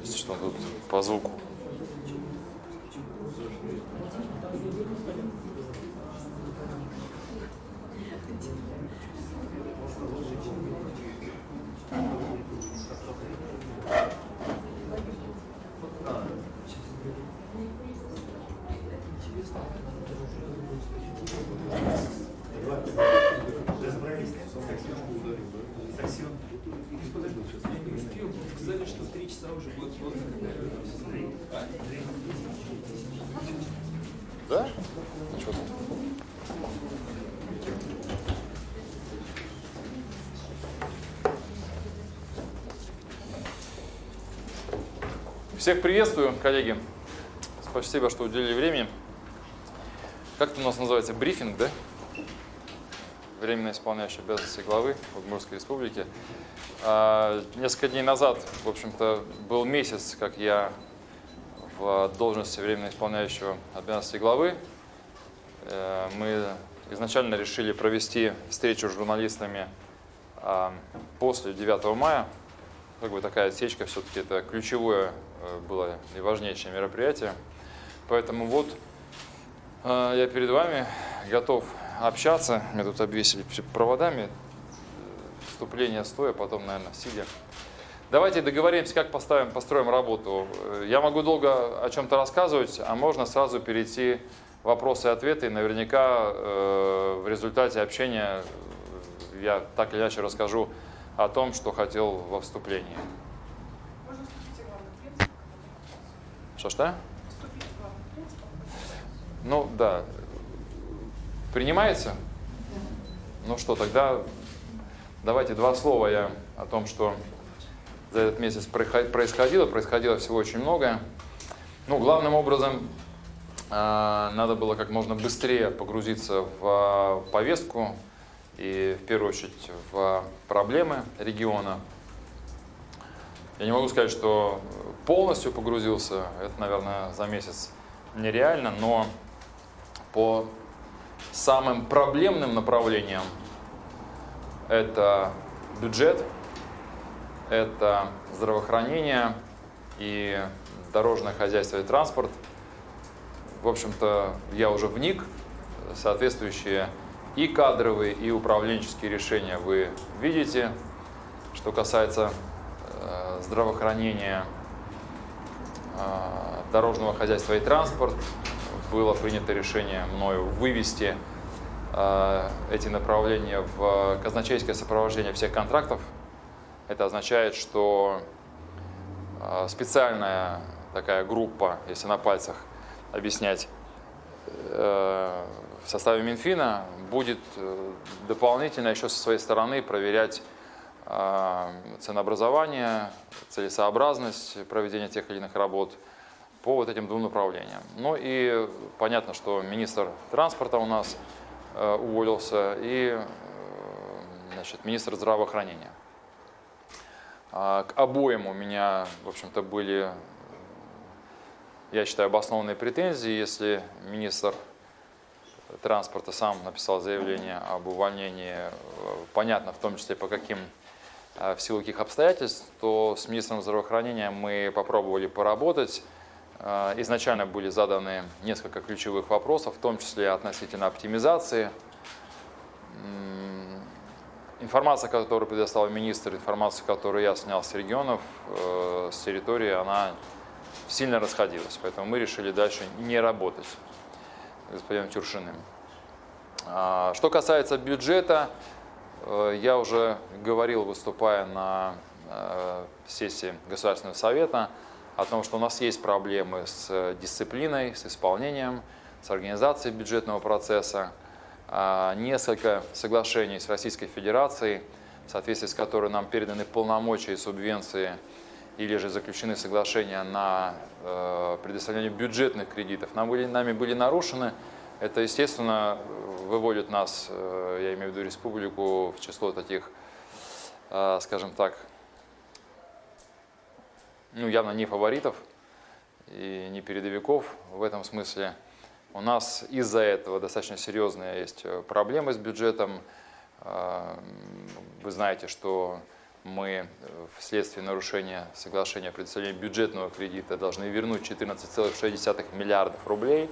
Что тут по звуку? Сказали, что в 3 часа уже будет поздно. Да? Что тут? Всех приветствую, коллеги. Спасибо, что уделили времени. Как это у нас называется? Брифинг, да? Временно исполняющий обязанности главы Удмуртской республики. Несколько дней назад, в общем-то, был месяц, как я в должности временно исполняющего обязанности главы. Мы изначально решили провести встречу с журналистами после 9 мая. Как бы такая отсечка, все-таки это ключевое было и важнейшее мероприятие. Поэтому вот я перед вами готов общаться. Меня тут обвесили проводами. Вступление стоя, потом, наверное, сидя. Давайте договоримся, как построим работу. Я могу долго о чем-то рассказывать, а можно сразу перейти в вопросы и ответы. И наверняка в результате общения я так или иначе расскажу о том, что хотел во вступлении. Можно вступить в главный принцип? Что? Вступить в главный принцип? Ну, да. Принимается? Ну что, тогда давайте два слова я о том, что за этот месяц происходило. Происходило всего очень много. Ну, главным образом, надо было как можно быстрее погрузиться в повестку и, в первую очередь, в проблемы региона. Я не могу сказать, что полностью погрузился. Это, наверное, за месяц нереально, но по самым проблемным направлениям это бюджет, это здравоохранение и дорожное хозяйство и транспорт. В общем-то, я уже вник. Соответствующие и кадровые, и управленческие решения вы видите. Что касается здравоохранения, дорожного хозяйства и транспорта, было принято решение мною вывести эти направления в казначейское сопровождение всех контрактов. Это означает, что специальная такая группа, если на пальцах объяснять, в составе Минфина будет дополнительно еще со своей стороны проверять ценообразование, целесообразность проведения тех или иных работ по вот этим двум направлениям. Ну и понятно, что министр транспорта у нас уволился и, значит, министр здравоохранения. К обоим у меня, в общем-то, были, я считаю, обоснованные претензии. Если министр транспорта сам написал заявление об увольнении, понятно, в том числе по каким, в силу каких обстоятельств, то с министром здравоохранения мы попробовали поработать. Изначально были заданы несколько ключевых вопросов, в том числе относительно оптимизации. Информация, которую предоставил министр, информация, которую я снял с регионов, с территории, она сильно расходилась. Поэтому мы решили дальше не работать с господином Тюршиным. Что касается бюджета, я уже говорил, выступая на сессии Государственного совета, о том, что у нас есть проблемы с дисциплиной, с исполнением, с организацией бюджетного процесса. Несколько соглашений с Российской Федерацией, в соответствии с которой нам переданы полномочия и субвенции, или же заключены соглашения на предоставление бюджетных кредитов, нами были нарушены Это, естественно, выводит нас, я имею в виду республику, в число таких, скажем так, ну, явно не фаворитов и не передовиков в этом смысле. У нас из-за этого достаточно серьезные есть проблемы с бюджетом. Вы знаете, что мы вследствие нарушения соглашения о предоставлении бюджетного кредита должны вернуть 14,6 миллиардов рублей.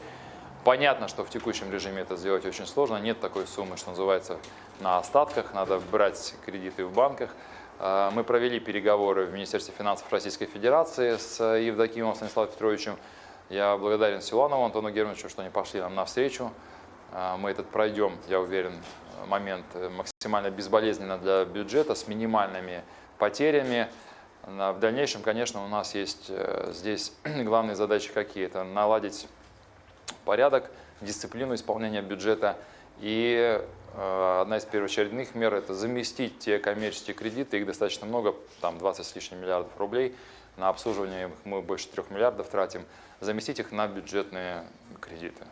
Понятно, что в текущем режиме это сделать очень сложно. Нет такой суммы, что называется, на остатках. Надо брать кредиты в банках. Мы провели переговоры в Министерстве финансов Российской Федерации с Евдокимовым Станиславом Петровичем. Я благодарен Силуанову Антону Германовичу, что они пошли нам навстречу. Мы этот пройдем, я уверен, момент максимально безболезненно для бюджета, с минимальными потерями. В дальнейшем, конечно, у нас есть здесь главные задачи какие? Это наладить порядок, дисциплину исполнения бюджета. И одна из первоочередных мер – это заместить те коммерческие кредиты, их достаточно много, там 20 с лишним миллиардов рублей, на обслуживание мы больше 3 миллиардов тратим, заместить их на бюджетные кредиты.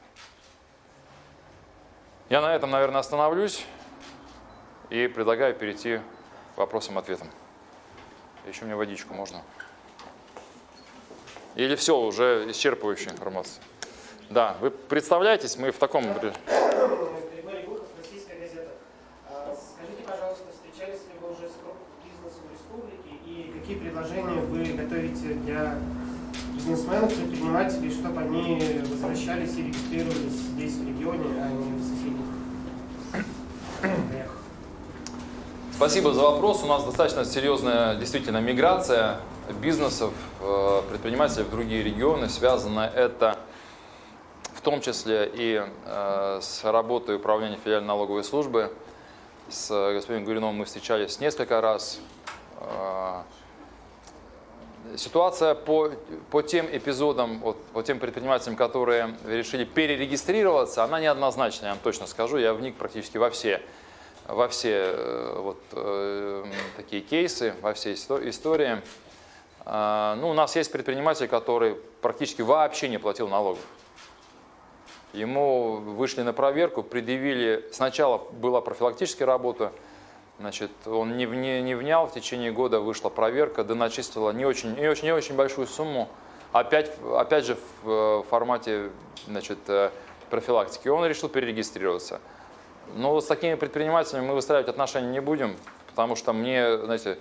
Я на этом, наверное, остановлюсь и предлагаю перейти к вопросам-ответам. Еще мне водичку можно? Или все, уже исчерпывающая информация? Да, вы представляетесь, мы в таком... Григорий Гухов, Российская газета. Скажите, пожалуйста, встречались ли вы уже с бизнесом республики и какие предложения вы готовите для бизнесменов, предпринимателей, чтобы они возвращались и регистрировались здесь, в регионе, а не в соседних краях? Спасибо за вопрос. У нас достаточно серьезная действительно миграция бизнесов, предпринимателей в другие регионы. Связано это в том числе и с работой управления федеральной налоговой службы. С господином Гуриновым мы встречались несколько раз. Ситуация по тем эпизодам, по тем предпринимателям, которые решили перерегистрироваться, она неоднозначная, я вам точно скажу. Я вник практически во все такие кейсы, во все истории. Ну, у нас есть предприниматель, который практически вообще не платил налогов. Ему вышли на проверку, предъявили, сначала была профилактическая работа, значит, он не внял, в течение года вышла проверка, доначислила не очень большую сумму, опять же в формате, значит, профилактики. Он решил перерегистрироваться. Но вот с такими предпринимателями мы выстраивать отношения не будем, потому что мне, знаете,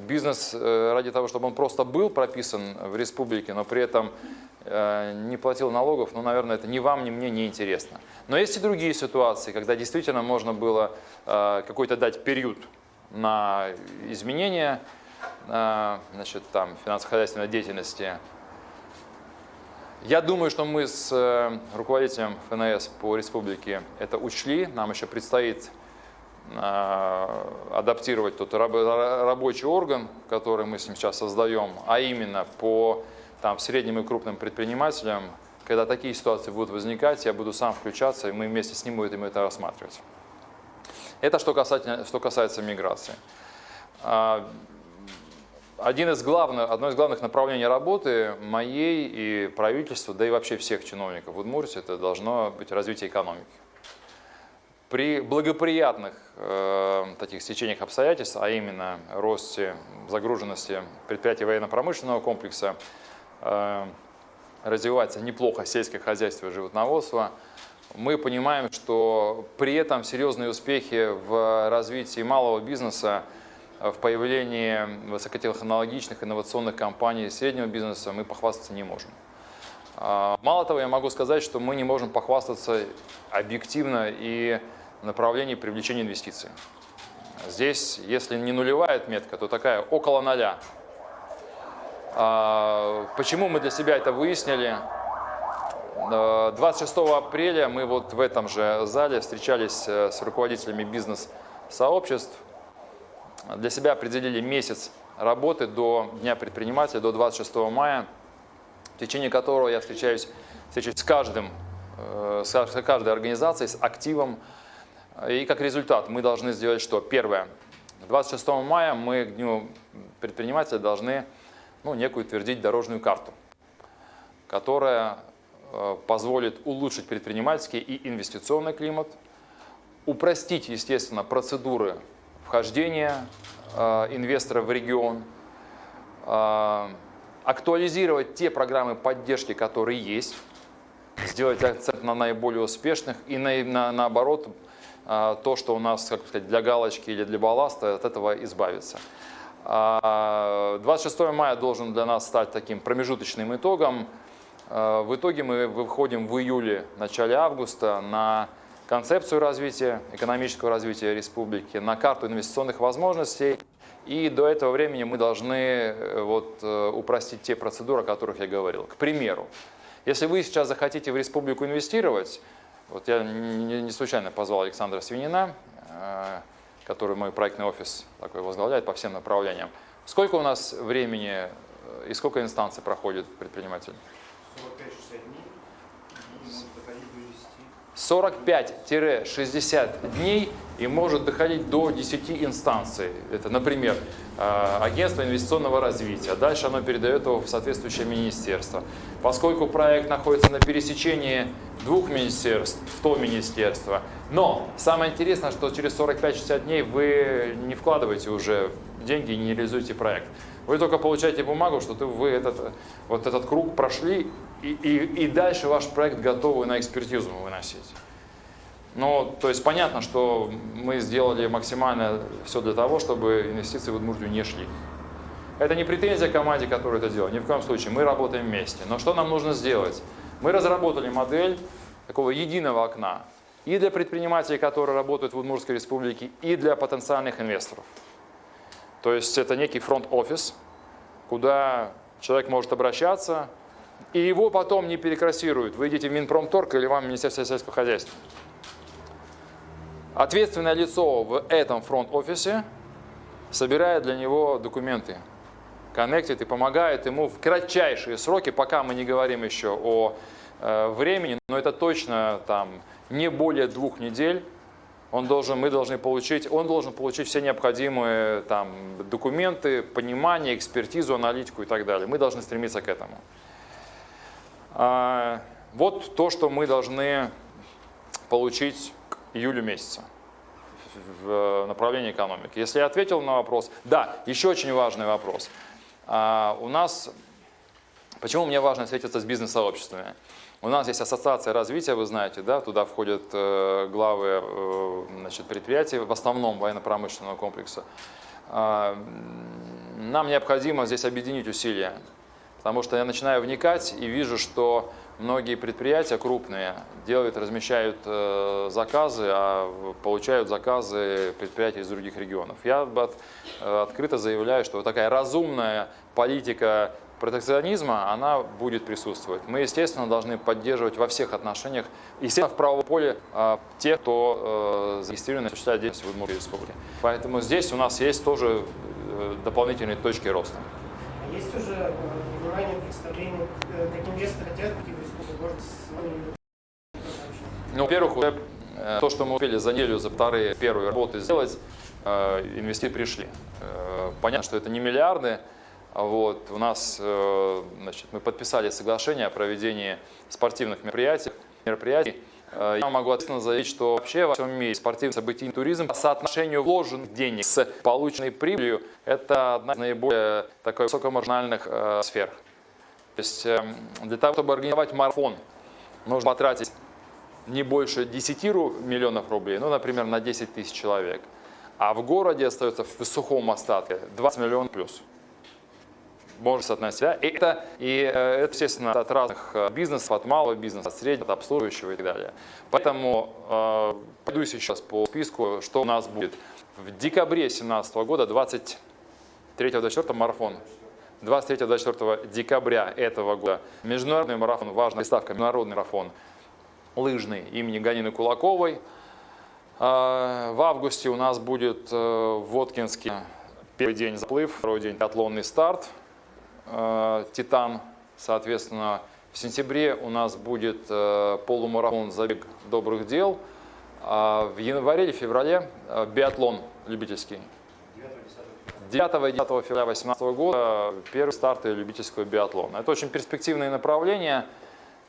бизнес ради того, чтобы он просто был прописан в республике, но при этом не платил налогов, ну, наверное, это ни вам, ни мне не интересно. Но есть и другие ситуации, когда действительно можно было какой-то дать период на изменение, значит, там, финансово-хозяйственной деятельности. Я думаю, что мы с руководителем ФНС по республике это учли. Нам еще предстоит адаптировать тот рабочий орган, который мы с ним сейчас создаем, а именно по средним и крупным предпринимателям. Когда такие ситуации будут возникать, я буду сам включаться, и мы вместе с ним будем это рассматривать. Это что касается миграции. Одно из главных направлений работы моей и правительства, да и вообще всех чиновников в Удмуртии, это должно быть развитие экономики. При благоприятных таких стечениях обстоятельств, а именно росте загруженности предприятий военно-промышленного комплекса, развивается неплохо сельское хозяйство и животноводство, мы понимаем, что при этом серьезные успехи в развитии малого бизнеса, в появлении высокотехнологичных инновационных компаний среднего бизнеса мы похвастаться не можем. Мало того, я могу сказать, что мы не можем похвастаться объективно и в направлении привлечения инвестиций. Здесь, если не нулевая отметка, то такая около нуля. Почему мы для себя это выяснили? 26 апреля мы вот в этом же зале встречались с руководителями бизнес-сообществ. Для себя определили месяц работы до Дня предпринимателя, до 26 мая, в течение которого я встречаюсь с каждой организацией, с активом. И как результат мы должны сделать что? Первое. 26 мая мы к Дню предпринимателя должны некую утвердить дорожную карту, которая позволит улучшить предпринимательский и инвестиционный климат, упростить, естественно, процедуры вхождения инвесторов в регион, актуализировать те программы поддержки, которые есть, сделать акцент на наиболее успешных и наоборот, то, что у нас, как сказать, для галочки или для балласта, от этого избавиться. 26 мая должен для нас стать таким промежуточным итогом. В итоге мы выходим в июле, начале августа на концепцию развития, экономического развития республики, на карту инвестиционных возможностей. И до этого времени мы должны упростить те процедуры, о которых я говорил. К примеру, если вы сейчас захотите в республику инвестировать, вот я не случайно позвал Александра Свинина, который мой проектный офис такой возглавляет по всем направлениям. Сколько у нас времени и сколько инстанций проходит предприниматель? 45-60 дней и может доходить до 10 инстанций. Это, например, агентство инвестиционного развития. Дальше оно передает его в соответствующее министерство. Поскольку проект находится на пересечении двух министерств, в то министерство. Но самое интересное, что через 45-60 дней вы не вкладываете уже деньги и не реализуете проект. Вы только получаете бумагу, что вы этот круг прошли, и дальше ваш проект готовы на экспертизу выносить. Ну, то есть понятно, что мы сделали максимально все для того, чтобы инвестиции в Удмуртию не шли. Это не претензия команде, которая это делает, ни в коем случае. Мы работаем вместе. Но что нам нужно сделать? Мы разработали модель такого единого окна и для предпринимателей, которые работают в Удмуртской республике, и для потенциальных инвесторов. То есть это некий фронт-офис, куда человек может обращаться, и его потом не перекрасируют. Вы идите в Минпромторг или вам в Министерство сельского хозяйства. Ответственное лицо в этом фронт-офисе собирает для него документы, коннектит и помогает ему в кратчайшие сроки, пока мы не говорим еще о времени, но это точно там не более 2 недель. Он должен получить все необходимые там документы, понимание, экспертизу, аналитику и так далее. Мы должны стремиться к этому. Вот то, что мы должны получить к июлю месяца в направлении экономики. Если я ответил на вопрос, да, еще очень важный вопрос. У нас, почему мне важно встретиться с бизнес-сообществами? У нас есть ассоциация развития, вы знаете, да, туда входят главы предприятий, в основном военно-промышленного комплекса. Нам необходимо здесь объединить усилия, потому что я начинаю вникать и вижу, что многие предприятия крупные размещают заказы, а получают заказы предприятий из других регионов. Я открыто заявляю, что такая разумная политика протекционизма, она будет присутствовать. Мы, естественно, должны поддерживать во всех отношениях, естественно, в правовом поле тех, кто зарегистрирован и осуществляет деятельность в Удмуртской республике. Поэтому здесь у нас есть тоже дополнительные точки роста. Есть уже понимание, представление, как инвесторы хотят какие республики, может, с вами... Ну, во-первых, то, что мы успели за неделю, за первые работы сделать, инвесторы пришли. Понятно, что это не миллиарды. Вот, у нас, мы подписали соглашение о проведении спортивных мероприятий. Я могу ответственно заявить, что вообще во всем мире спортивный событийный туризм по соотношению вложенных денег с полученной прибылью – это одна из наиболее высокомаржинальных сфер. То есть для того, чтобы организовать марафон, нужно потратить не больше 10 миллионов рублей, ну, например, на 10 тысяч человек. А в городе остается в сухом остатке 20 миллионов плюс. Можно соотносить. Да? И это, естественно, от разных бизнесов, от малого бизнеса, от среднего, от обслуживающего и так далее. Поэтому пойду сейчас по списку, что у нас будет. В декабре 2017 года, 23-24 марафон. 23-24 декабря этого года международный марафон, важная приставка, международный марафон лыжный имени Ганины Кулаковой. В августе у нас будет в Воткинске первый день заплыв, второй день триатлонный старт. Титан, соответственно, в сентябре у нас будет полумарафон «Забег добрых дел», а в январе или феврале биатлон любительский. 9 и 10 февраля 2018 года первые старты любительского биатлона. Это очень перспективные направления.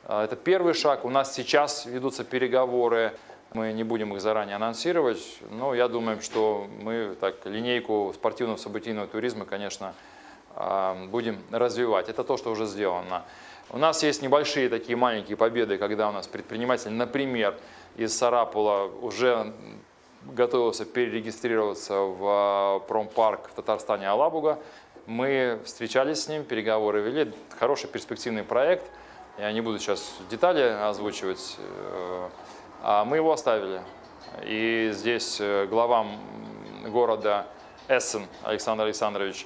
Это первый шаг. У нас сейчас ведутся переговоры. Мы не будем их заранее анонсировать, но я думаю, что мы так линейку спортивного событийного туризма, конечно, будем развивать. Это то, что уже сделано. У нас есть небольшие такие маленькие победы, когда у нас предприниматель, например, из Сарапула уже готовился перерегистрироваться в промпарк в Татарстане Алабуга. Мы встречались с ним, переговоры вели. Хороший перспективный проект. Я не буду сейчас детали озвучивать. Мы его оставили. И здесь глава города Эссен Александр Александрович,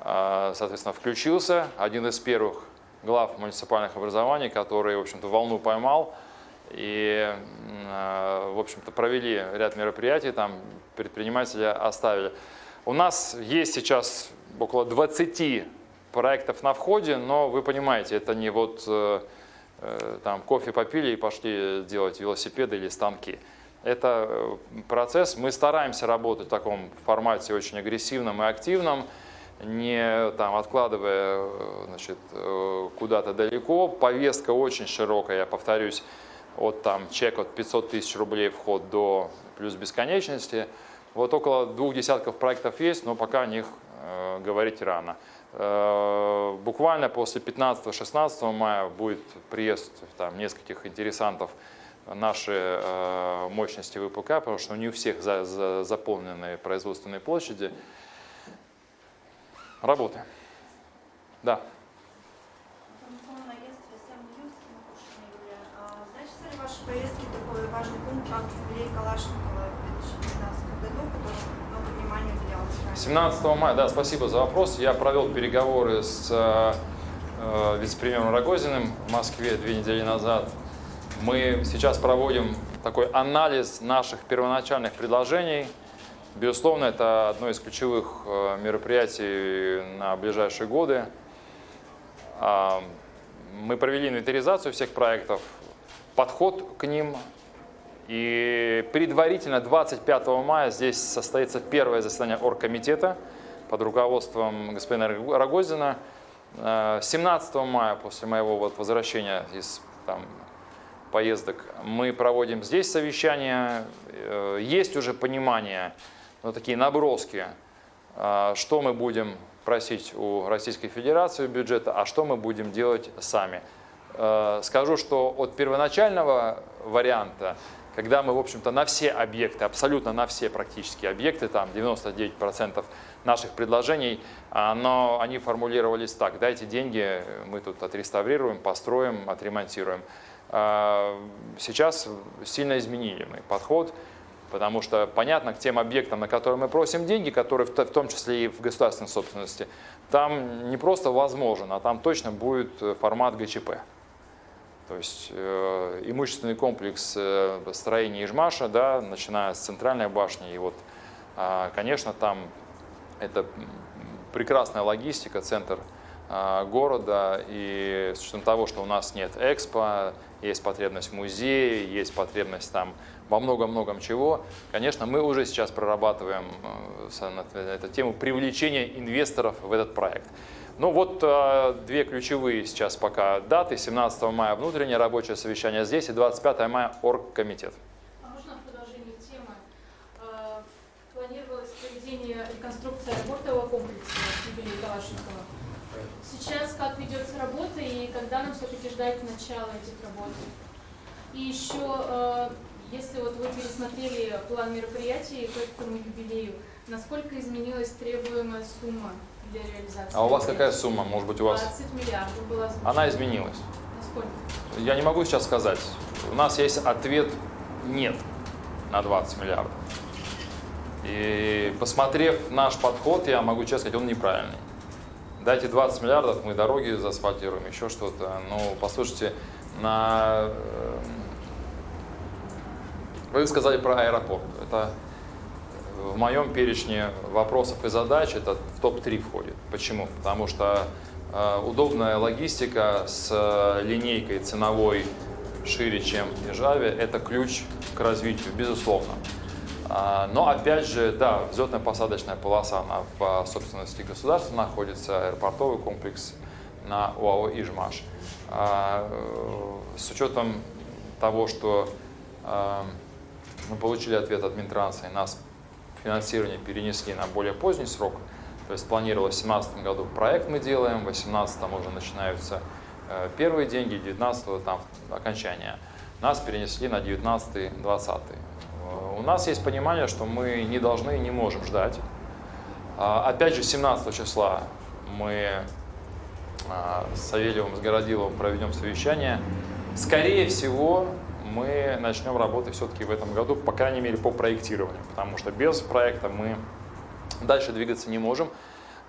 соответственно, включился. Один из первых глав муниципальных образований, который, в общем-то, волну поймал. И, в общем-то, провели ряд мероприятий, там предприниматели оставили. У нас есть сейчас около 20 проектов на входе, но вы понимаете, это не вот там кофе попили и пошли делать велосипеды или станки. Это процесс. Мы стараемся работать в таком формате очень агрессивном и активном, не там, откладывая, значит, куда-то далеко. Повестка очень широкая, я повторюсь, от там, чек от 500 тысяч рублей вход до плюс бесконечности. Вот около 2 десятков проектов есть, но пока о них говорить рано. Буквально после 15-16 мая будет приезд там, нескольких интересантов наши мощности ВПК, потому что не у всех заполнены производственные площади. Работаем. Да. Информационное агентство «Сэм Ньюс», Макушина Юлия. Значится ли в вашей повестке такой важный пункт, как юбилей Калашникова в 2019 году, которому много внимания уделялось ранее? 17 мая, да, спасибо за вопрос. Я провел переговоры с вице-премьером Рогозиным в Москве 2 недели назад. Мы сейчас проводим такой анализ наших первоначальных предложений. Безусловно, это одно из ключевых мероприятий на ближайшие годы. Мы провели инвентаризацию всех проектов, подход к ним. И предварительно 25 мая здесь состоится первое заседание оргкомитета под руководством господина Рогозина. 17 мая, после моего возвращения из поездок, мы проводим здесь совещание. Есть уже понимание, такие наброски, что мы будем просить у Российской Федерации бюджета, а что мы будем делать сами. Скажу, что от первоначального варианта, когда мы, в общем-то, на все объекты, абсолютно на все практически объекты, там 99% наших предложений, но они формулировались так: дайте деньги, мы тут отреставрируем, построим, отремонтируем. Сейчас сильно изменили мы подход, потому что, понятно, к тем объектам, на которые мы просим деньги, которые в том числе и в государственной собственности, там не просто возможен, а там точно будет формат ГЧП. То есть имущественный комплекс строения Ижмаша, да, начиная с центральной башни. И вот, конечно, там это прекрасная логистика, центр города. И с учетом того, что у нас нет экспо, есть потребность в музее, есть потребность там во многом чего, конечно, мы уже сейчас прорабатываем эту тему привлечения инвесторов в этот проект. Ну вот 2 ключевые сейчас пока даты. 17 мая внутреннее рабочее совещание здесь и 25 мая оргкомитет. А можно в продолжение темы? Планировалось проведение реконструкции аэропортового комплекса юбилея Калашникова. Сейчас как ведется работа и когда нам все-таки ждать начала этих работ? И еще, если вот вы пересмотрели план мероприятий к этому юбилею, насколько изменилась требуемая сумма для реализации? А у вас какая сумма? Может быть, у вас? 20 миллиардов была озвучена. Она изменилась. Насколько? Я не могу сейчас сказать. У нас есть ответ «нет» на 20 миллиардов. И посмотрев наш подход, я могу честно сказать, он неправильный. Дайте 20 миллиардов, мы дороги заасфальтируем, еще что-то. Ну, послушайте, вы сказали про аэропорт. Это в моем перечне вопросов и задач это в топ-3 входит. Почему? Потому что удобная логистика с линейкой ценовой шире, чем в Ижаве, это ключ к развитию, безусловно. Но опять же, да, взлетно-посадочная полоса в собственности государства находится, аэропортовый комплекс на ОАО «Ижмаш». С учетом того, что мы получили ответ от Минтранса, и нас финансирование перенесли на более поздний срок, то есть планировалось в 2017 году проект мы делаем, в 2018 уже начинаются первые деньги, в 2019 там окончание. Нас перенесли на 19-20. У нас есть понимание, что мы не должны и не можем ждать. Опять же, 17 числа мы с Савельевым, с Городиловым проведем совещание. Скорее всего, мы начнем работать все-таки в этом году, по крайней мере, по проектированию, потому что без проекта мы дальше двигаться не можем.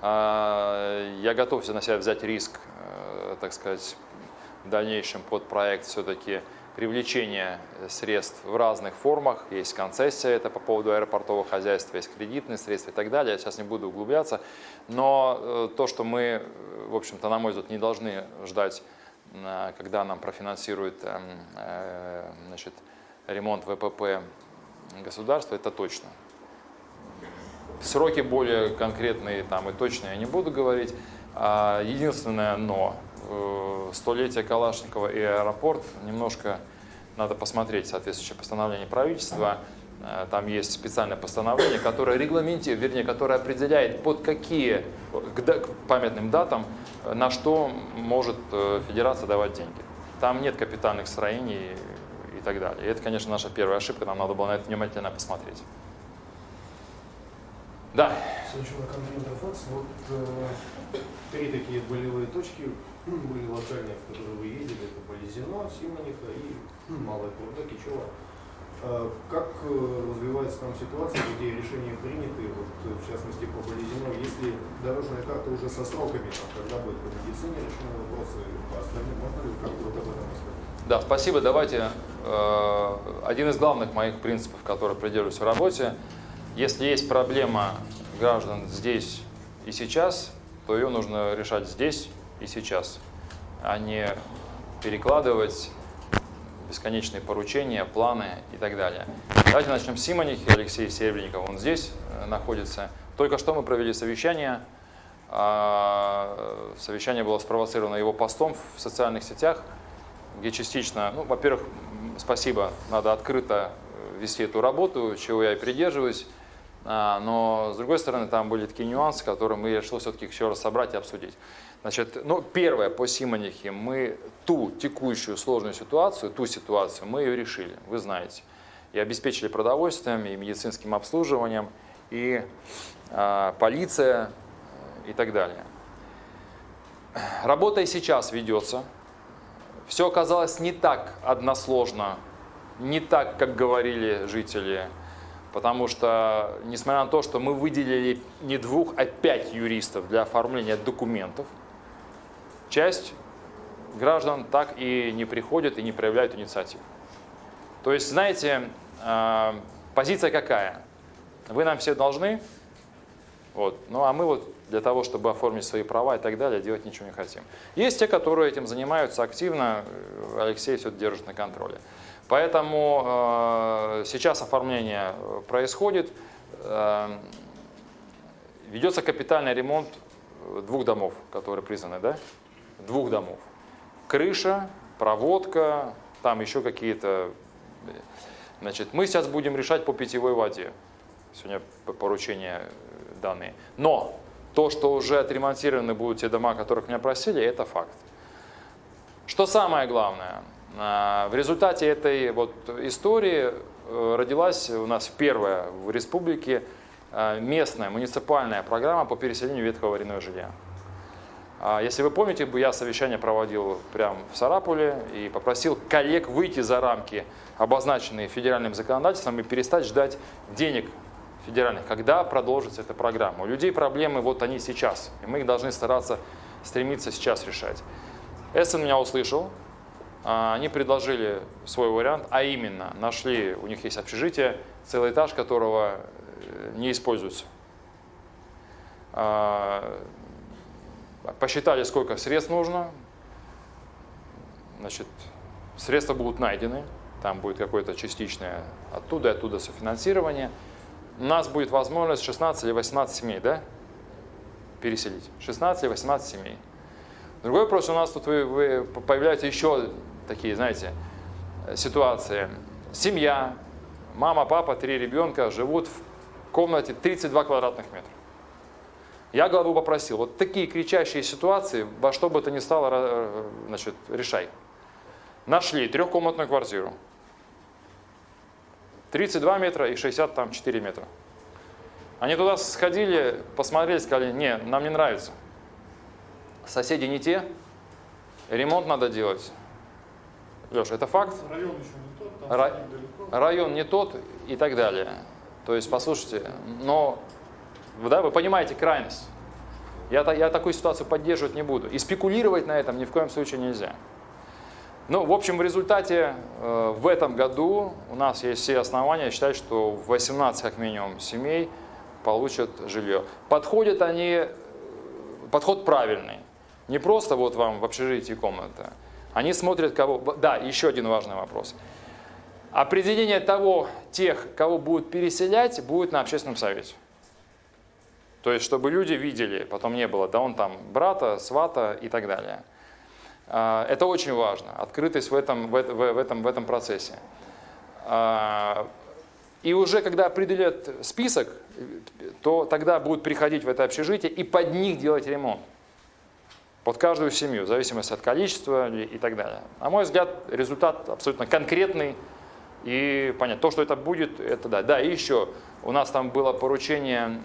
Я готов на себя взять риск, так сказать, в дальнейшем под проект все-таки привлечение средств в разных формах. Есть концессия, это по поводу аэропортового хозяйства, есть кредитные средства и так далее. Я сейчас не буду углубляться. Но то, что мы, в общем-то, на мой взгляд, не должны ждать, когда нам профинансируют значит, ремонт ВПП государства, это точно. Сроки более конкретные там, и точные я не буду говорить. Единственное «но». Столетие Калашникова и аэропорт, немножко надо посмотреть соответствующее постановление правительства. Там есть специальное постановление, которое регламентирует, вернее, которое определяет, под какие к памятным датам, на что может федерация давать деньги. Там нет капитальных строений и так далее. И это, конечно, наша первая ошибка, нам надо было на это внимательно посмотреть. Да. Сначала Контринтерфакс. Вот три такие болевые точки были локальные, в которые вы ездили. Это Болезино, Симониха и Малая Пруда, Кичева. Как развивается там ситуация, где решения приняты, вот, в частности по Болезино, если дорожная карта уже со сроками, там, когда будет по медицине решены вопросы, по остальным, можно ли как-то вот об этом рассказать? Да, спасибо. Давайте один из главных моих принципов, который придерживаюсь в работе, если есть проблема граждан здесь и сейчас, то ее нужно решать здесь и сейчас, а не перекладывать бесконечные поручения, планы и так далее. Давайте начнем с Симонихи. Алексей Серебренников, он здесь находится. Только что мы провели совещание. Совещание было спровоцировано его постом в социальных сетях, где частично, ну, во-первых, спасибо, надо открыто вести эту работу, чего я и придерживаюсь. Но, с другой стороны, там были такие нюансы, которые мы решили все-таки еще раз собрать и обсудить. Значит, ну, первое, по Симонихе, мы ту текущую сложную ситуацию, мы ее решили, вы знаете. И обеспечили продовольствием, и медицинским обслуживанием, и полиция, и так далее. Работа и сейчас ведется. Все оказалось не так односложно, не так, как говорили жители. Потому что, несмотря на то, что мы выделили не 2, а 5 юристов для оформления документов, часть граждан так и не приходят и не проявляют инициативу. То есть, знаете, позиция какая? Вы нам все должны, вот, ну а мы вот для того, чтобы оформить свои права и так далее, делать ничего не хотим. Есть те, которые этим занимаются активно, Алексей все это держит на контроле. Поэтому сейчас оформление происходит, ведется капитальный ремонт 2 домов, которые признаны, да? 2 домов. Крыша, проводка, там еще какие-то. Значит, мы сейчас будем решать по питьевой воде. Сегодня поручения данные. Но то, что уже отремонтированы будут те дома, которых меня просили, это факт. Что самое главное? В результате этой вот истории родилась у нас первая в республике местная муниципальная программа по переселению ветхого аварийного жилья. Если вы помните, я совещание проводил прямо в Сарапуле и попросил коллег выйти за рамки, обозначенные федеральным законодательством, и перестать ждать денег федеральных, когда продолжится эта программа. У людей проблемы вот они сейчас, и мы их должны стремиться сейчас решать. Эссен меня услышал. Они предложили свой вариант, а именно нашли, у них есть общежитие, целый этаж которого не используется. Посчитали, сколько средств нужно. Значит, средства будут найдены, там будет какое-то частичное оттуда и оттуда софинансирование. У нас будет возможность 16 или 18 семей, да, переселить. 16 или 18 семей. С Другой вопрос, у нас тут появляются еще такие, знаете, ситуации. Семья, мама, папа, 3 ребенка живут в комнате 32 квадратных метра. Я главу попросил, вот такие кричащие ситуации, во что бы то ни стало, значит, решай. Нашли 3-комнатную квартиру. 32 метра и 64 метра. Они туда сходили, посмотрели, сказали, не, нам не нравится. Соседи не те, ремонт надо делать. Леша, это факт? Район еще не тот, там далеко. Район не тот и так далее. То есть, послушайте, но да, вы понимаете крайность. Я такую ситуацию поддерживать не буду. И спекулировать на этом ни в коем случае нельзя. Ну, в общем, в результате в этом году у нас есть все основания считать, что 18 как минимум семей получат жилье. Подход правильный. Не просто вот вам в общежитии комната. Они смотрят, кого... Да, еще один важный вопрос. Определение тех, кого будут переселять, будет на общественном совете. То есть, чтобы люди видели, потом не было, да он там брата, свата и так далее. Это очень важно, открытость в этом процессе. И уже когда определят список, то тогда будут приходить в это общежитие и под них делать ремонт. Под каждую семью, в зависимости от количества и так далее. На мой взгляд, результат абсолютно конкретный и понятно. То, что это будет, это да. Да, и еще у нас там было поручение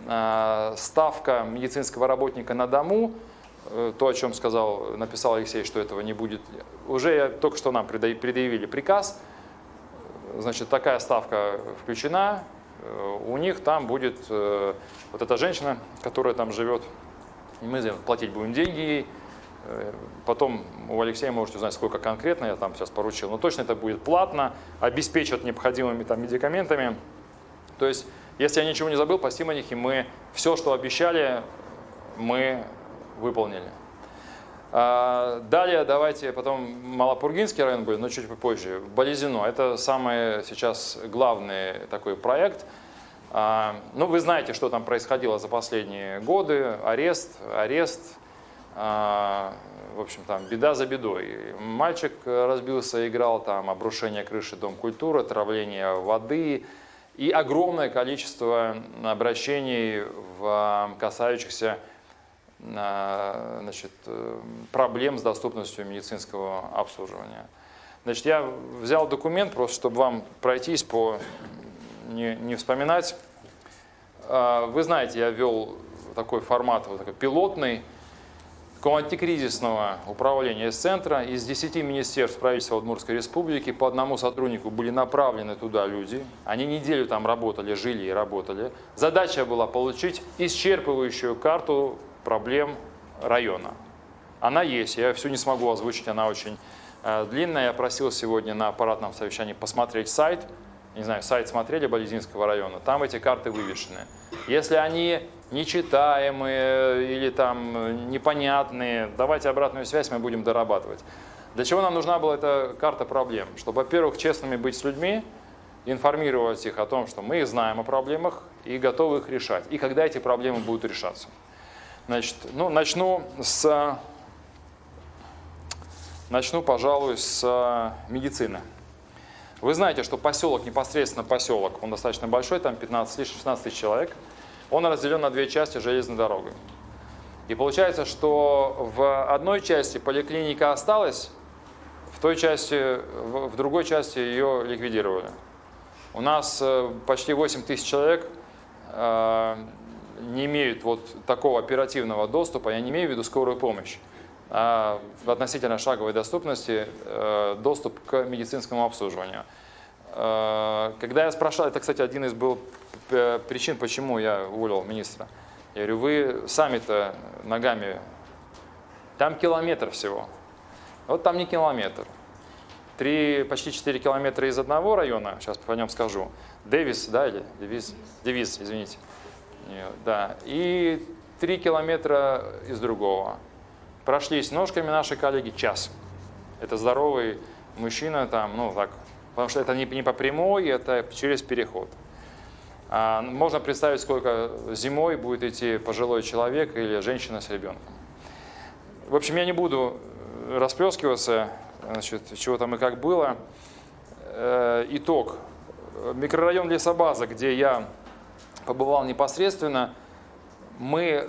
ставка медицинского работника на дому. То, о чем написал Алексей, что этого не будет. Уже только что нам предъявили приказ. Значит, такая ставка включена. У них там будет вот эта женщина, которая там живет. И мы платить будем деньги ей. Потом у Алексея можете узнать, сколько конкретно я там сейчас поручил. Но точно это будет платно, обеспечат необходимыми там медикаментами. То есть, если я ничего не забыл, по Симонихе мы все, что обещали, мы выполнили. Далее давайте потом Малопургинский район будет, но чуть попозже. Болезино. Это самый сейчас главный такой проект. Ну, вы знаете, что там происходило за последние годы. Арест. В общем, там беда за бедой. Мальчик разбился, играл, там обрушение крыши Дом культуры, отравление воды и огромное количество обращений, касающихся проблем с доступностью медицинского обслуживания. Значит, я взял документ, просто чтобы вам пройтись не вспоминать. Вы знаете, я ввел такой формат, вот такой пилотный, такого антикризисного управления из центра. Из 10 министерств правительства Удмуртской республики по одному сотруднику были направлены туда люди. Они неделю там работали, жили и работали. Задача была получить исчерпывающую карту проблем района. Она есть, я всю не смогу озвучить, она очень длинная. Я просил сегодня на аппаратном совещании посмотреть сайт. Не знаю, сайт смотрели Болезинского района, там эти карты вывешены. Если они нечитаемые или там непонятные, давайте обратную связь, мы будем дорабатывать. Для чего нам нужна была эта карта проблем? Чтобы, во-первых, честными быть с людьми, информировать их о том, что мы знаем о проблемах и готовы их решать. И когда эти проблемы будут решаться. Значит, начну, пожалуй, с медицины. Вы знаете, что поселок, непосредственно поселок, он достаточно большой, там 15-16 тысяч человек, он разделен на 2 части железной дорогой. И получается, что в одной части поликлиника осталась, в другой части ее ликвидировали. У нас почти 8 тысяч человек не имеют вот такого оперативного доступа, я не имею в виду скорую помощь, а в относительно шаговой доступности доступ к медицинскому обслуживанию. Когда я спрашивал, это, кстати, один из был причин, почему я уволил министра. Я говорю, вы сами-то ногами, там километр всего. Вот там не километр. Почти 4 километра из одного района, сейчас по нем скажу. Дэвис, да, или Девиз, извините. Да. И 3 километра из другого. Прошлись ножками наши коллеги час. Это здоровый мужчина там, потому что это не по прямой, это через переход. Можно представить, сколько зимой будет идти пожилой человек или женщина с ребенком. В общем, я не буду расплескиваться, значит, чего там и как было. Итог. Микрорайон Лесобаза, где я побывал непосредственно, мы,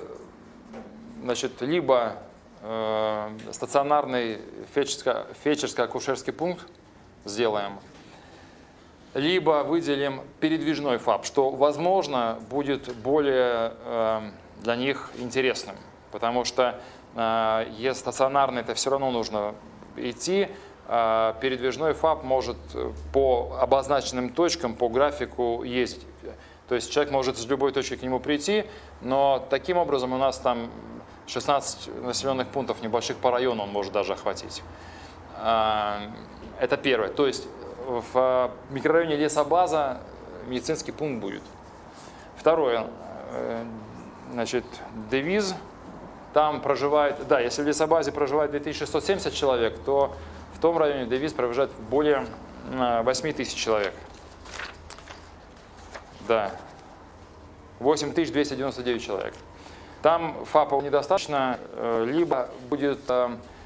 значит, либо стационарный фельдшерско-акушерский пункт сделаем, либо выделим передвижной ФАП, что, возможно, будет более для них интересным, потому что если стационарный, это все равно нужно идти, передвижной ФАП может по обозначенным точкам, по графику ездить. То есть человек может с любой точки к нему прийти, но таким образом у нас там 16 населенных пунктов небольших по району он может даже охватить. Это первое. То есть в микрорайоне Лесобаза медицинский пункт будет. Второе. Значит, девиз. Там проживает, да, если в Лесобазе проживает 2670 человек, то в том районе девиз проживает более 8000 человек. Да. 8299 человек. Там ФАПа недостаточно, либо будет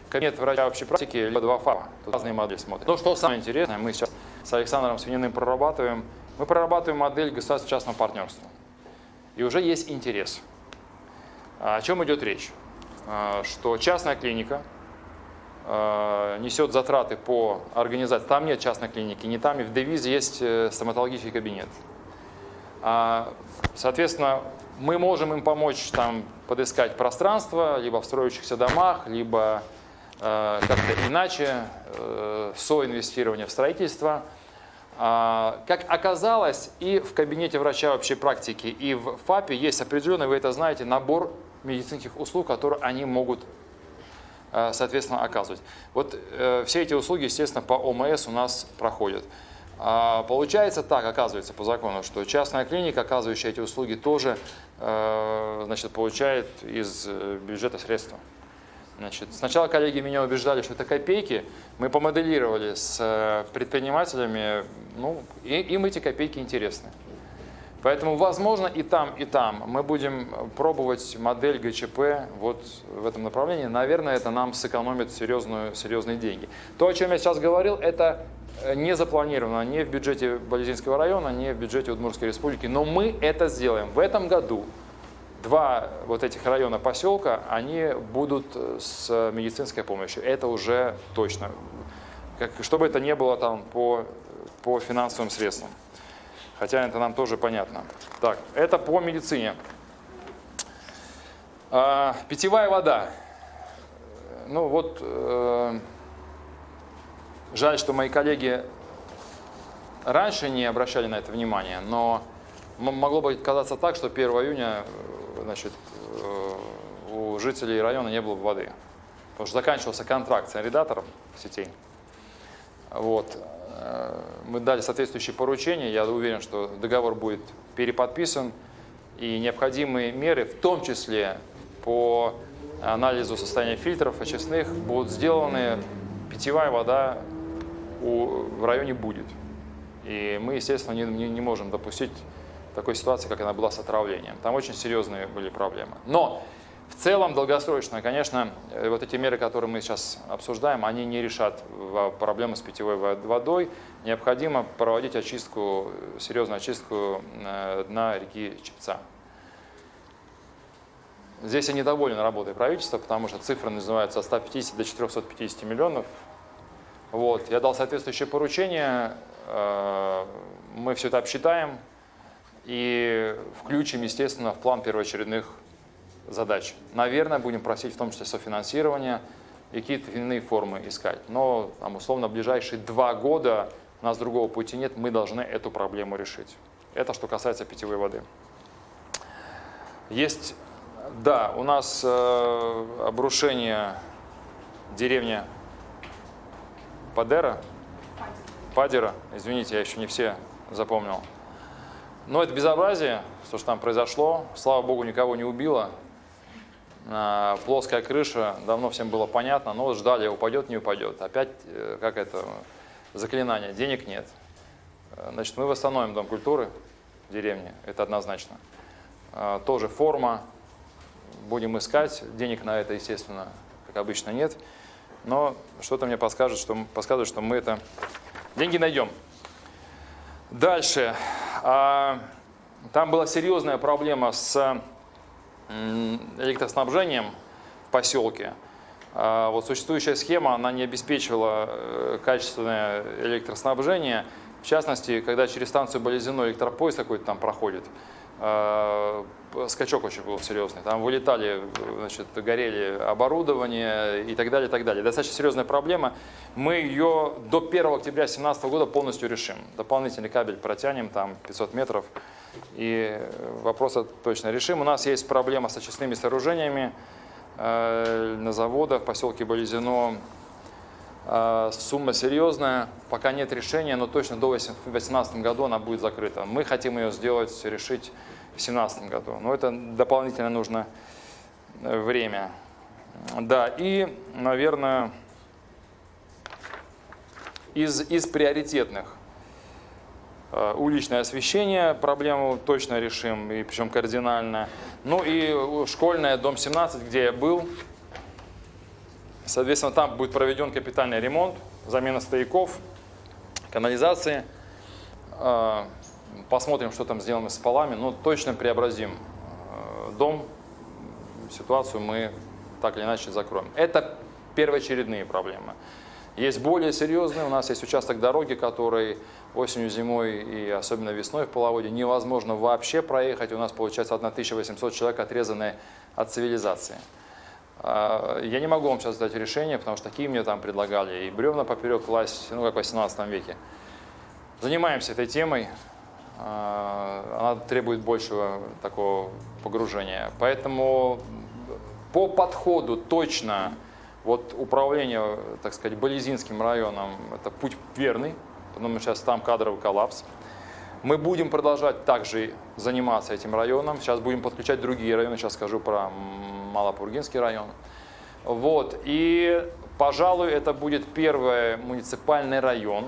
кабинет врача общей практики, либо 2 ФАПа. Тут разные модели смотрят. Но что самое интересное, мы сейчас с Александром Свининым прорабатываем. Мы прорабатываем модель государственно-частного партнерства. И уже есть интерес. О чем идет речь? Что частная клиника несет затраты по организации. Там нет частной клиники, не там, и в девизе есть стоматологический кабинет. Соответственно, мы можем им помочь там подыскать пространство, либо в строящихся домах, либо как-то иначе, соинвестирование в строительство. Как оказалось, и в кабинете врача общей практики, и в ФАПе есть определенный, вы это знаете, набор медицинских услуг, которые они могут, соответственно, оказывать. Вот все эти услуги, естественно, по ОМС у нас проходят. Получается так, оказывается, по закону, что частная клиника, оказывающая эти услуги, тоже, значит, получает из бюджета средства. Значит, сначала коллеги меня убеждали, что это копейки. Мы помоделировали с предпринимателями, ну, им эти копейки интересны. Поэтому, возможно, и там мы будем пробовать модель ГЧП вот в этом направлении. Наверное, это нам сэкономит серьезные деньги. То, о чем я сейчас говорил, это не запланировано ни в бюджете Болезинского района, ни в бюджете Удмуртской республики. Но мы это сделаем. В этом году 2 вот этих района поселка, они будут с медицинской помощью. Это уже точно. Чтобы это не было там по финансовым средствам. Хотя это нам тоже понятно. Так, это по медицине. Питьевая вода. Ну вот, жаль, что мои коллеги раньше не обращали на это внимание, но могло бы казаться так, что 1 июня, значит, у жителей района не было воды. Потому что заканчивался контракт с арендатором сетей. Вот. Мы дали соответствующие поручения. Я уверен, что договор будет переподписан. И необходимые меры, в том числе по анализу состояния фильтров очистных, будут сделаны. Питьевая вода в районе будет. И мы, естественно, не можем допустить такой ситуации, как она была с отравлением. Там очень серьезные были проблемы. Но в целом, долгосрочно, конечно, вот эти меры, которые мы сейчас обсуждаем, они не решат проблемы с питьевой водой. Необходимо проводить очистку, серьезную очистку дна реки Чепца. Здесь я недоволен работой правительства, потому что цифры называются от 150 до 450 миллионов. Вот. Я дал соответствующее поручение, мы все это обсчитаем и включим, естественно, в план первоочередных задач. Наверное, будем просить в том числе софинансирования и какие-то иные формы искать. Но, там, условно, в ближайшие 2 года у нас другого пути нет, мы должны эту проблему решить. Это что касается питьевой воды. Есть, да, у нас обрушение деревни Падера, извините, я еще не все запомнил. Но это безобразие, что там произошло, слава богу, никого не убило. Плоская крыша, давно всем было понятно, но вот ждали, упадет, не упадет. Опять, как это, заклинание, денег нет. Значит, мы восстановим Дом культуры в деревне, это однозначно. Тоже форма, будем искать, денег на это, естественно, как обычно, нет. Но что-то мне подсказывает, что мы это деньги найдем. Дальше. Там была серьезная проблема с электроснабжением в поселке. Вот существующая схема, она не обеспечивала качественное электроснабжение. В частности, когда через станцию Болезино электропоезд какой-то там проходит, скачок очень был серьезный. Там вылетали, значит, горели оборудование и так далее, и так далее. Достаточно серьезная проблема. Мы ее до 1 октября 2017 года полностью решим. Дополнительный кабель протянем, там 500 метров, и вопрос точно решим. У нас есть проблема с очистными сооружениями на заводах в поселке Болезино. Сумма серьезная, пока нет решения, но точно до 2018 году она будет закрыта. Мы хотим ее сделать, решить в 2017 году, но это дополнительно нужно время. Да, и, наверное, из приоритетных уличное освещение, проблему точно решим, и причем кардинально. Ну и школьная, дом 17, где я был. Соответственно, там будет проведен капитальный ремонт, замена стояков, канализации. Посмотрим, что там сделано с полами. Но точно преобразим дом. Ситуацию мы так или иначе закроем. Это первоочередные проблемы. Есть более серьезные. У нас есть участок дороги, который осенью, зимой и особенно весной в половодье невозможно вообще проехать. У нас получается 1800 человек, отрезанные от цивилизации. Я не могу вам сейчас дать решение, потому что такие мне там предлагали, и бревна поперек класть, ну как в 18 веке. Занимаемся этой темой, она требует большего такого погружения. Поэтому по подходу точно вот управление, так сказать, Болезинским районом, это путь верный, потому что сейчас там кадровый коллапс. Мы будем продолжать также заниматься этим районом. Сейчас будем подключать другие районы. Сейчас скажу про Малопургинский район. Вот. И, пожалуй, это будет первый муниципальный район,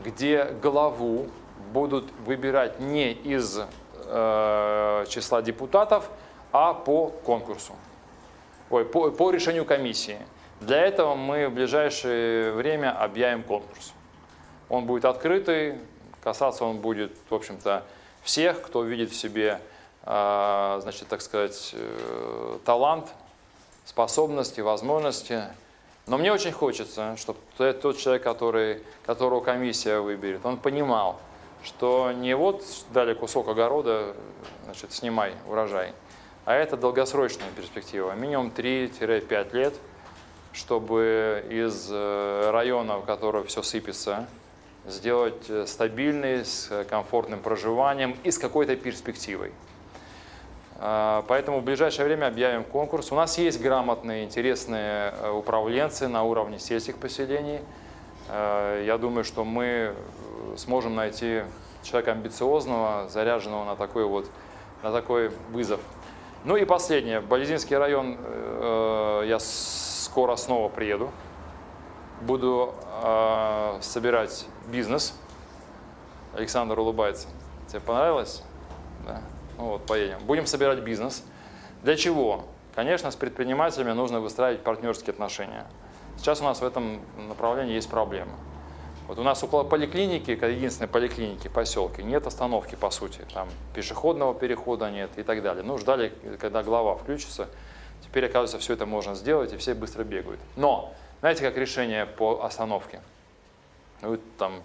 где главу будут выбирать не из числа депутатов, а по конкурсу. По решению комиссии. Для этого мы в ближайшее время объявим конкурс. Он будет открытый. Касаться он будет, в общем-то, всех, кто видит в себе, значит, так сказать, талант, способности, возможности. Но мне очень хочется, чтобы тот человек, которого комиссия выберет, он понимал, что не вот дали кусок огорода, значит, снимай урожай, а это долгосрочная перспектива, минимум 3-5 лет, чтобы из района, в котором все сыпется, сделать стабильный, с комфортным проживанием и с какой-то перспективой. Поэтому в ближайшее время объявим конкурс. У нас есть грамотные, интересные управленцы на уровне сельских поселений. Я думаю, что мы сможем найти человека амбициозного, заряженного на такой вызов. Ну и последнее. Болезинский район, я скоро снова приеду. Буду собирать бизнес. Александр улыбается. Тебе понравилось? Да. Ну вот, поедем. Будем собирать бизнес. Для чего? Конечно, с предпринимателями нужно выстраивать партнерские отношения. Сейчас у нас в этом направлении есть проблема. Вот у нас около поликлиники, единственной поликлиники в поселке, нет остановки, по сути. Там пешеходного перехода нет и так далее. Ну, ждали, когда глава включится. Теперь, оказывается, все это можно сделать, и все быстро бегают. Но знаете, как решение по остановке? Вы там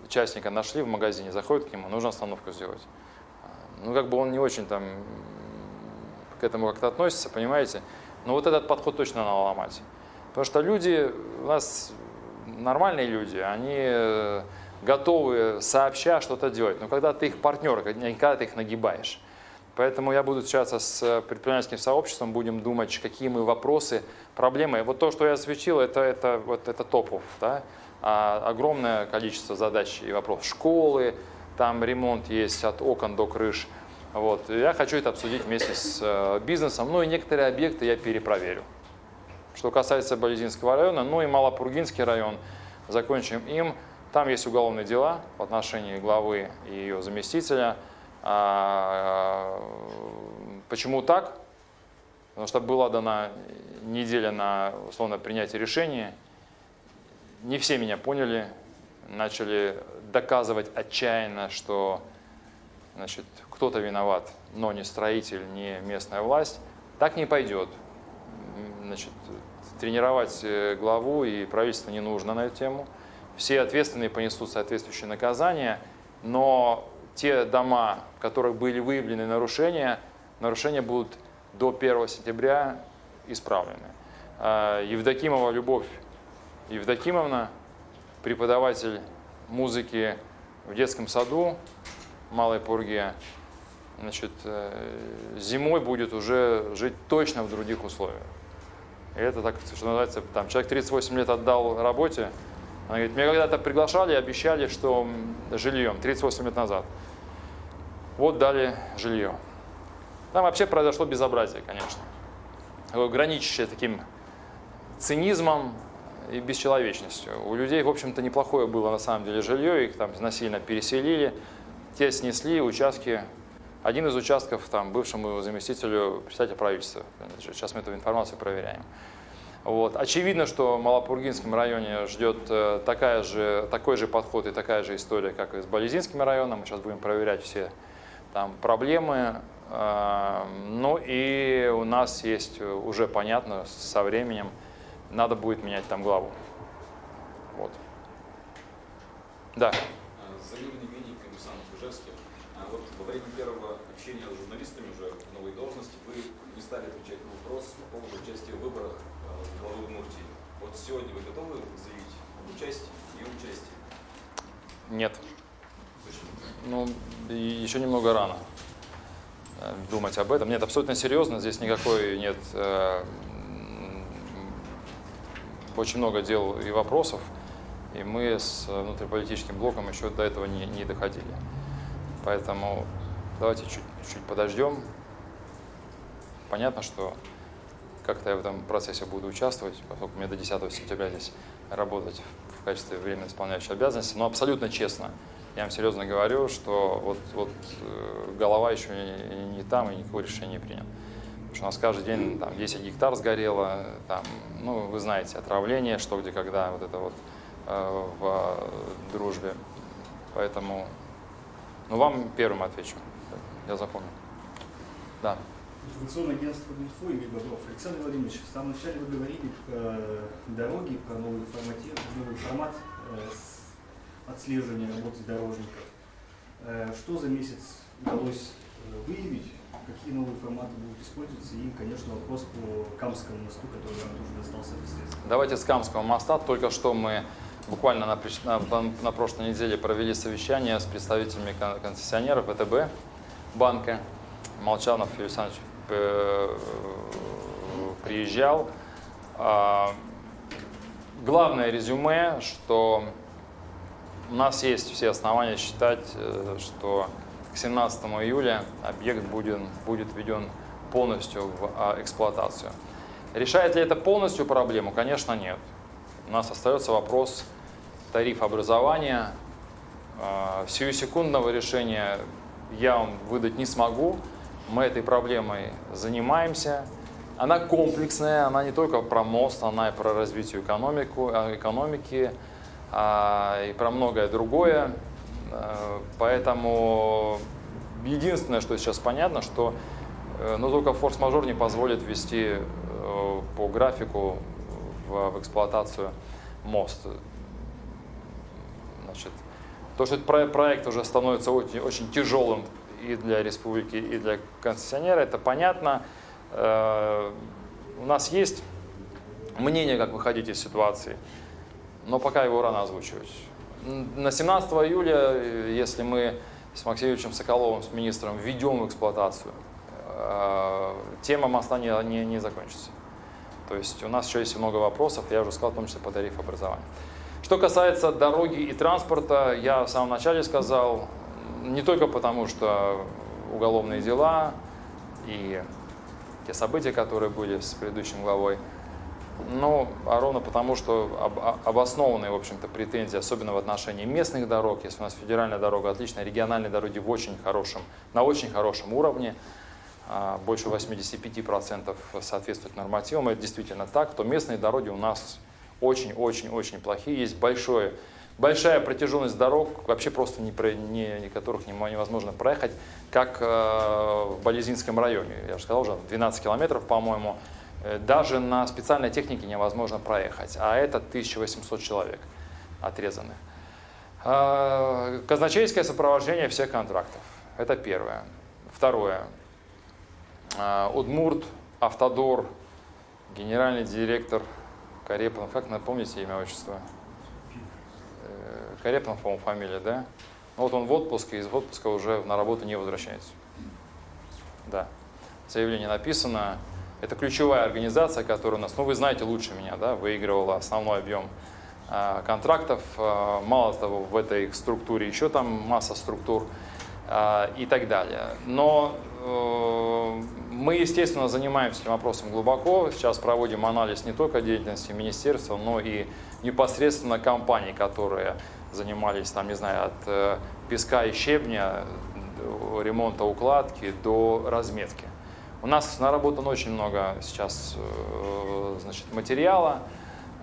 частника нашли в магазине, заходит к нему, нужно остановку сделать. Ну, как бы он не очень там к этому как-то относится, понимаете? Но вот этот подход точно надо ломать. Потому что люди, у нас нормальные люди, они готовы сообща что-то делать. Но когда ты их партнер, не когда ты их нагибаешь. Поэтому я буду общаться с предпринимательским сообществом, будем думать, какие мы вопросы, проблемы. Вот то, что я осветил, это топов, да? Огромное количество задач и вопросов. Школы, там ремонт есть от окон до крыш. Вот. Я хочу это обсудить вместе с бизнесом. Ну и некоторые объекты я перепроверю. Что касается Болезинского района, ну и Малопургинский район, закончим им. Там есть уголовные дела в отношении главы и ее заместителя. Почему так? Потому что была дана неделя на условно принятие решения. Не все меня поняли, начали доказывать отчаянно, что значит, кто-то виноват, но не строитель, не местная власть. Так не пойдет. Значит, тренировать главу и правительство не нужно на эту тему. Все ответственные понесут соответствующие наказания, но те дома, в которых были выявлены нарушения будут до 1 сентября исправлены. Евдокимова Любовь Евдокимовна, преподаватель музыки в детском саду Малой Пурге, значит, зимой будет уже жить точно в других условиях. И это так, что называется, там, человек 38 лет отдал работе. Она говорит, меня когда-то приглашали и обещали, что жильем, 38 лет назад. Вот дали жилье. Там вообще произошло безобразие, конечно. Граничащее таким цинизмом и бесчеловечностью. У людей, в общем-то, неплохое было на самом деле жилье, их там насильно переселили, те снесли участки. Один из участков там, бывшему заместителю председателя правительства. Сейчас мы эту информацию проверяем. Вот. Очевидно, что в Малопургинском районе ждет такой же подход и такая же история, как и с Болезинским районом. Мы сейчас будем проверять все там проблемы. Ну и у нас есть уже понятно со временем, надо будет менять там главу. Вот. Да. Заявленный виник комиссант Ижевский. Вот во время первого общения с журналистами уже в новой должности вы не стали отвечать на вопрос по поводу участия в выборах главы Удмуртии. Вот сегодня вы готовы заявить об участии и участии? Нет. Почему? Ну, еще немного рано думать об этом. Нет, абсолютно серьезно, здесь никакой нет, очень много дел и вопросов, и мы с внутриполитическим блоком еще до этого не доходили. Поэтому давайте чуть подождем. Понятно, что как-то я в этом процессе буду участвовать, поскольку мне до 10 сентября здесь работать в качестве временно исполняющей обязанности, но абсолютно честно. Я вам серьезно говорю, что вот голова еще не там и никакого решения не принял. Потому что у нас каждый день там, 10 гектар сгорело, там, ну, вы знаете, отравление, что, где, когда, вот это вот в дружбе. Поэтому, ну, вам первым отвечу, я запомнил. Да. Информационное агентство «Инфо» и Бобров. Александр Владимирович, в самом начале вы говорили про дороги, про новый формат отслеживания работы дорожников. Что за месяц удалось выявить, какие новые форматы будут использоваться и, конечно, вопрос по Камскому мосту, который вам тоже достался непосредственно. Давайте с Камского моста. Только что мы буквально на прошлой неделе провели совещание с представителями концессионера ВТБ банка. Молчанов Юрий Александрович приезжал. Главное резюме, что у нас есть все основания считать, что к 17 июля объект будет введен полностью в эксплуатацию. Решает ли это полностью проблему? Конечно, нет. У нас остается вопрос тарифообразования. Сиюсекундного решения я вам выдать не смогу. Мы этой проблемой занимаемся. Она комплексная, она не только про мост, она и про развитие экономики, и про многое другое. Поэтому единственное, что сейчас понятно, что только форс-мажор не позволит ввести по графику в эксплуатацию мост. Значит, то, что этот проект уже становится очень, очень тяжелым и для республики, и для концессионера, это понятно. У нас есть мнение, как выходить из ситуации, но пока его рано озвучивать. На 17 июля, если мы с Максимом Соколовым, с министром, введем в эксплуатацию, тема моста не закончится. То есть у нас еще есть много вопросов, я уже сказал, в том числе по тарифообразованию. Что касается дороги и транспорта, я в самом начале сказал, не только потому, что уголовные дела и те события, которые были с предыдущим главой, но ровно потому, что обоснованные, в общем-то, претензии, особенно в отношении местных дорог, если у нас федеральная дорога отличная, региональные дороги на очень хорошем уровне, больше 85% соответствует нормативам. Это действительно так, то местные дороги у нас очень-очень-очень плохие. Есть большая протяженность дорог, вообще просто которых невозможно проехать, как в Болезинском районе. Я же сказал, уже 12 километров, по-моему. Даже на специальной технике невозможно проехать, а это 1800 человек отрезаны. Казначейское сопровождение всех контрактов. Это первое. Второе. Удмурт, Автодор, генеральный директор Карепанов. Как напомните имя, отчество? Карепанов, по-моему, фамилия, да? Ну, вот он в отпуске, из отпуска уже на работу не возвращается. Да. Заявление написано. Это ключевая организация, которая у нас, ну вы знаете лучше меня, да, выигрывала основной объем контрактов. Мало того, в этой структуре еще там масса структур и так далее. Но мы, естественно, занимаемся этим вопросом глубоко. Сейчас проводим анализ не только деятельности министерства, но и непосредственно компаний, которые занимались, там, не знаю, от песка и щебня, ремонта укладки до разметки. У нас наработано очень много сейчас, значит, материала,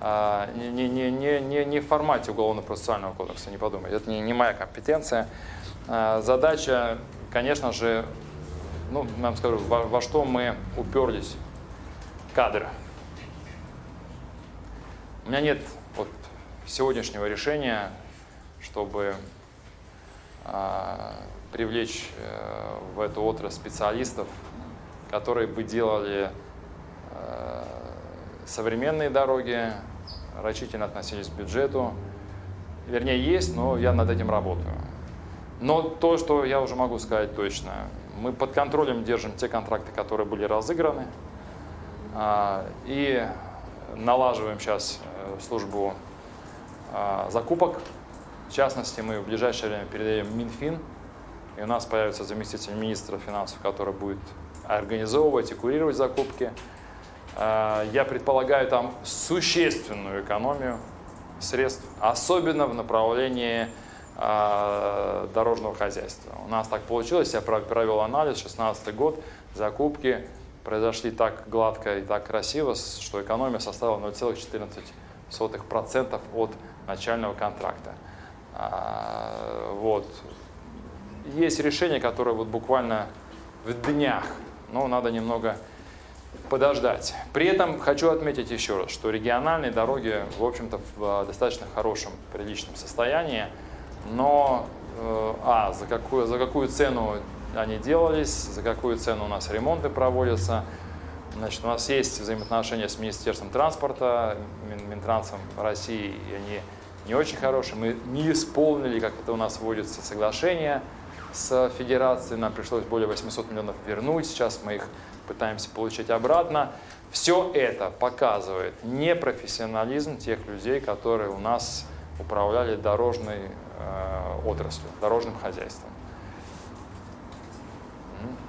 не в формате Уголовно-процессуального кодекса, не подумайте, это не моя компетенция. Задача, конечно же, ну, я вам скажу, во что мы уперлись: кадры. У меня нет вот сегодняшнего решения, чтобы привлечь в эту отрасль специалистов, которые бы делали современные дороги, рачительно относились к бюджету. Вернее, есть, но я над этим работаю. Но то, что я уже могу сказать точно, мы под контролем держим те контракты, которые были разыграны, и налаживаем сейчас службу закупок. В частности, мы в ближайшее время передаем Минфин, и у нас появится заместитель министра финансов, который будет организовывать и курировать закупки. Я предполагаю там существенную экономию средств, особенно в направлении дорожного хозяйства. У нас так получилось, я провел анализ, 2016 год, закупки произошли так гладко и так красиво, что экономия составила 0,14% от начального контракта. Вот. Есть решения, которые вот буквально в днях, но надо немного подождать. При этом хочу отметить еще раз, что региональные дороги, в общем-то, в достаточно хорошем, приличном состоянии, но за какую цену они делались, за какую цену у нас ремонты проводятся. Значит, у нас есть взаимоотношения с Министерством транспорта, Минтрансом России, и они не очень хорошие. Мы не исполнили, как это у нас вводится, соглашение с Федерацией. Нам пришлось более 800 миллионов вернуть. Сейчас мы их пытаемся получить обратно. Все это показывает непрофессионализм тех людей, которые у нас управляли дорожной отраслью, дорожным хозяйством.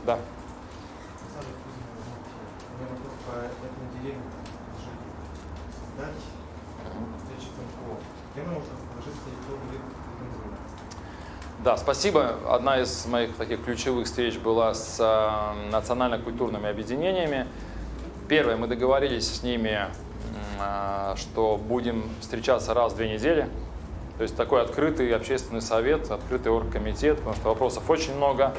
Да. Да, спасибо. Одна из моих таких ключевых встреч была с национально-культурными объединениями. Первое, мы договорились с ними, что будем встречаться раз в 2 недели. То есть такой открытый общественный совет, открытый оргкомитет, потому что вопросов очень много.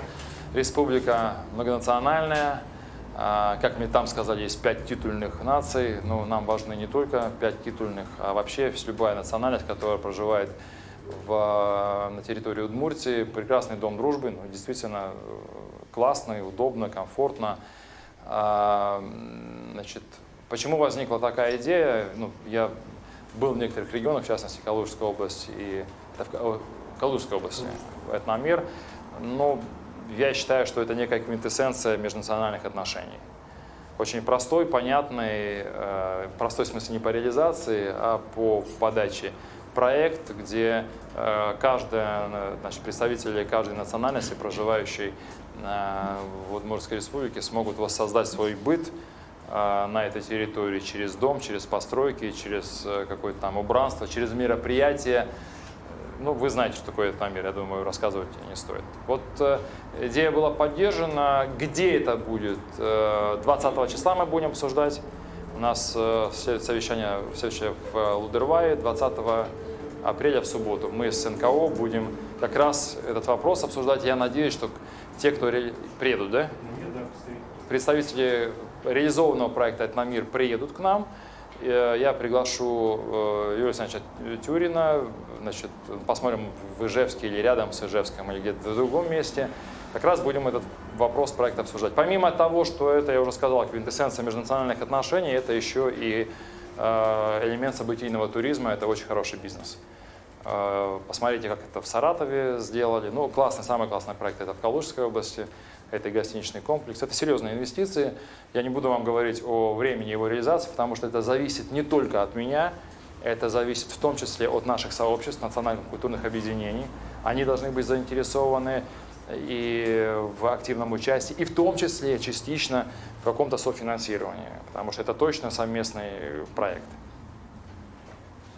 Республика многонациональная. Как мне там сказали, есть 5 титульных наций. Но нам важны не только 5 титульных, а вообще любая национальность, которая проживает на территории Удмуртии. Прекрасный дом дружбы, ну, действительно классный, удобно, комфортно. Значит, почему возникла такая идея? Ну, я был в некоторых регионах, в частности, Калужской области и Калужской области, Этномир. Но я считаю, что это некая квинтэссенция межнациональных отношений. Очень простой, понятный, простой в смысле не по реализации, а по подаче. Проект, где представители каждой национальности, проживающей в Удмуртской республике, смогут воссоздать свой быт на этой территории через дом, через постройки, через какое-то там убранство, через мероприятия. ну, вы знаете, что такое Этномир, я думаю, рассказывать не стоит. Вот идея была поддержана. Где это будет? 20 числа мы будем обсуждать. У нас совещание в Лудервае 20 апреля в субботу. Мы с НКО будем как раз этот вопрос обсуждать. Я надеюсь, что те, кто приедут, да? Представители реализованного проекта «Этномир» приедут к нам. Я приглашу Юрия Александровича Тюрина, значит, посмотрим в Ижевске или рядом с Ижевском, или где-то в другом месте. Как раз будем этот вопрос проекта обсуждать. Помимо того, что это, я уже сказал, квинтэссенция межнациональных отношений, это еще и элемент событийного туризма, это очень хороший бизнес. Посмотрите, как это в Саратове сделали. Ну, классный, самый классный проект это в Калужской области. Это гостиничный комплекс. Это серьезные инвестиции. Я не буду вам говорить о времени его реализации, потому что это зависит не только от меня, это зависит в том числе от наших сообществ, национальных культурных объединений. Они должны быть заинтересованы и в активном участии, и в том числе частично в каком-то софинансировании, потому что это точно совместный проект.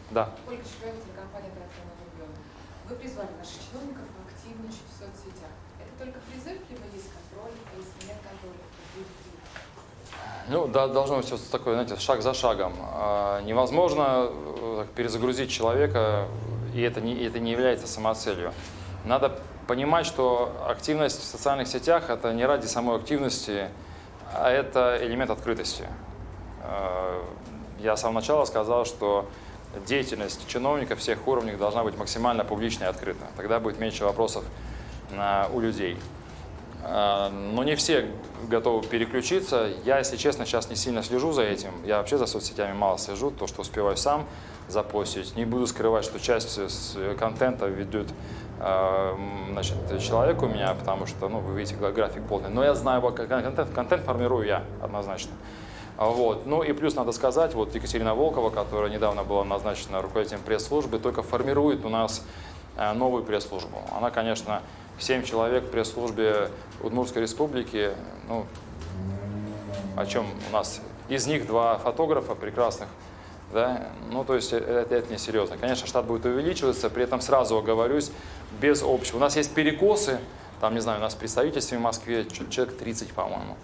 Да. Ольга Шикаева, телекомпания «Театральный регион». Вы призвали наших чиновников активничать в соцсетях. Это только призыв, либо есть контроль, а если нет контроля, то будет ли? Ну, да, должно быть все такое, знаете, шаг за шагом. Невозможно перезагрузить человека, и это не является самоцелью. Надо понимать, что активность в социальных сетях – это не ради самой активности, а это элемент открытости. Я с самого начала сказал, что деятельность чиновников всех уровней должна быть максимально публичной и открыта. Тогда будет меньше вопросов у людей. Но не все готовы переключиться. Я, если честно, сейчас не сильно слежу за этим. Я вообще за соцсетями мало слежу. То, что успеваю сам запостить. Не буду скрывать, что часть контента ведет значит, человек у меня, потому что, ну, вы видите, график полный. Но я знаю, контент формирую я однозначно. Вот. Ну и плюс надо сказать, вот Екатерина Волкова, которая недавно была назначена руководителем пресс-службы, только формирует у нас новую пресс-службу. Она, конечно, 7 человек в пресс-службе Удмуртской республики, ну, о чем у нас, из них 2 фотографа прекрасных, да, ну, то есть это несерьезно. Конечно, штат будет увеличиваться, при этом сразу оговорюсь, без общего. У нас есть перекосы, там, не знаю, у нас в представительстве в Москве человек 30, по-моему.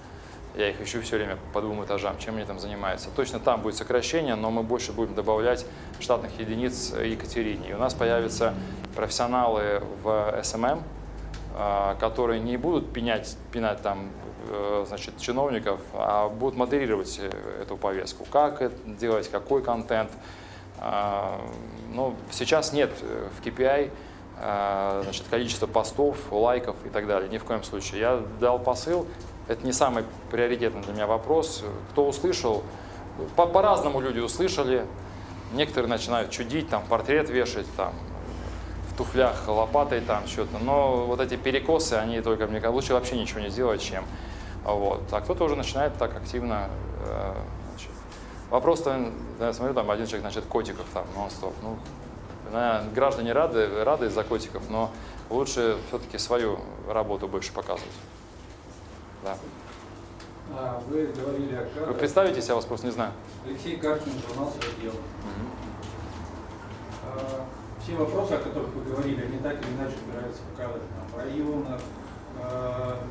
Я их ищу все время по 2 этажам, чем они там занимаются. Точно там будет сокращение, но мы больше будем добавлять штатных единиц Екатерине. И у нас появятся профессионалы в СММ, которые не будут пинать там, значит, чиновников, а будут модерировать эту повестку. Как это делать, какой контент. Ну, сейчас нет в KPI значит, количества постов, лайков и так далее. Ни в коем случае. Я дал посыл. Это не самый приоритетный для меня вопрос. Кто услышал, по-разному люди услышали. Некоторые начинают чудить, там, портрет вешать, там, в туфлях лопатой, там, что-то. Но вот эти перекосы, они только, мне кажется, лучше вообще ничего не сделать, чем. Вот. А кто-то уже начинает так активно. Значит. Вопрос-то, я смотрю, там один человек, значит, котиков там, нон-стоп. Ну, наверное, граждане рады из-за котиков, но лучше все-таки свою работу больше показывать. Да. Вы говорили о кадрах. Вы представитесь, я вас просто не знаю. Алексей Карпин, журнал «Свое дело». Все вопросы, о которых вы говорили, они так или иначе упираются в кадры. Там, в районах,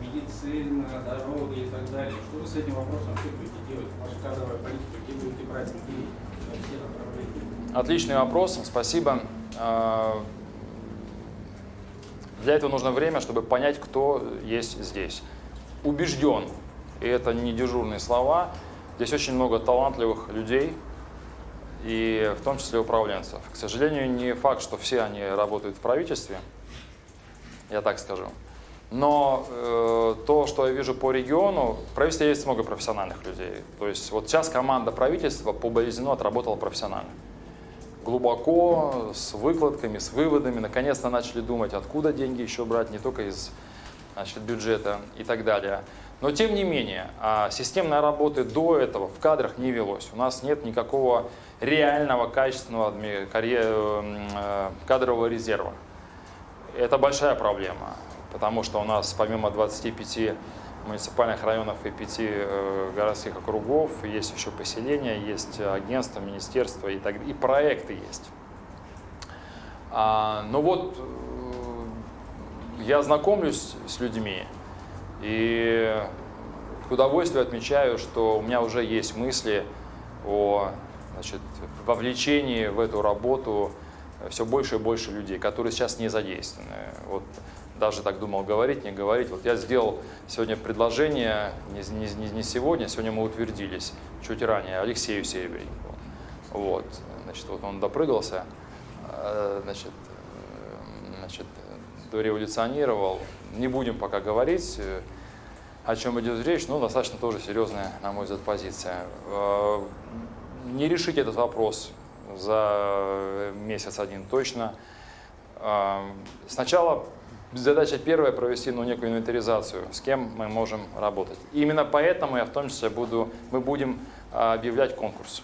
медицина, дороги и так далее. Что вы с этим вопросом вообще будете делать? Ваша кадровая политика, где будете брать людей на все направления? Отличный вопрос, спасибо. Для этого нужно время, чтобы понять, кто есть здесь. Убежден, и это не дежурные слова, здесь очень много талантливых людей, и в том числе управленцев. К сожалению, не факт, что все они работают в правительстве, я так скажу. Но то, что я вижу по региону, в правительстве есть много профессиональных людей. То есть вот сейчас команда правительства по Березину отработала профессионально. Глубоко, с выкладками, с выводами, наконец-то начали думать, откуда деньги еще брать, не только из, значит, бюджета и так далее. Но тем не менее, системной работы до этого в кадрах не велось. У нас нет никакого реального, качественного кадрового резерва. Это большая проблема, потому что у нас помимо 25 муниципальных районов и 5 городских округов есть еще поселения, есть агентства, министерства и проекты есть. Ну вот, я знакомлюсь с людьми и к удовольствию отмечаю, что у меня уже есть мысли о, значит, вовлечении в эту работу все больше и больше людей, которые сейчас не задействованы. Вот даже так думал, говорить, не говорить. Вот я сделал сегодня предложение, не сегодня, сегодня мы утвердились, чуть ранее, Алексею Серебренникову. Вот, значит, вот он допрыгался, значит, дореволюционировал. Не будем пока говорить, о чем идет речь, но достаточно тоже серьезная, на мой взгляд, позиция. Не решить этот вопрос за месяц один точно. Сначала задача первая — провести некую инвентаризацию, с кем мы можем работать. И именно поэтому я в том числе мы будем объявлять конкурс.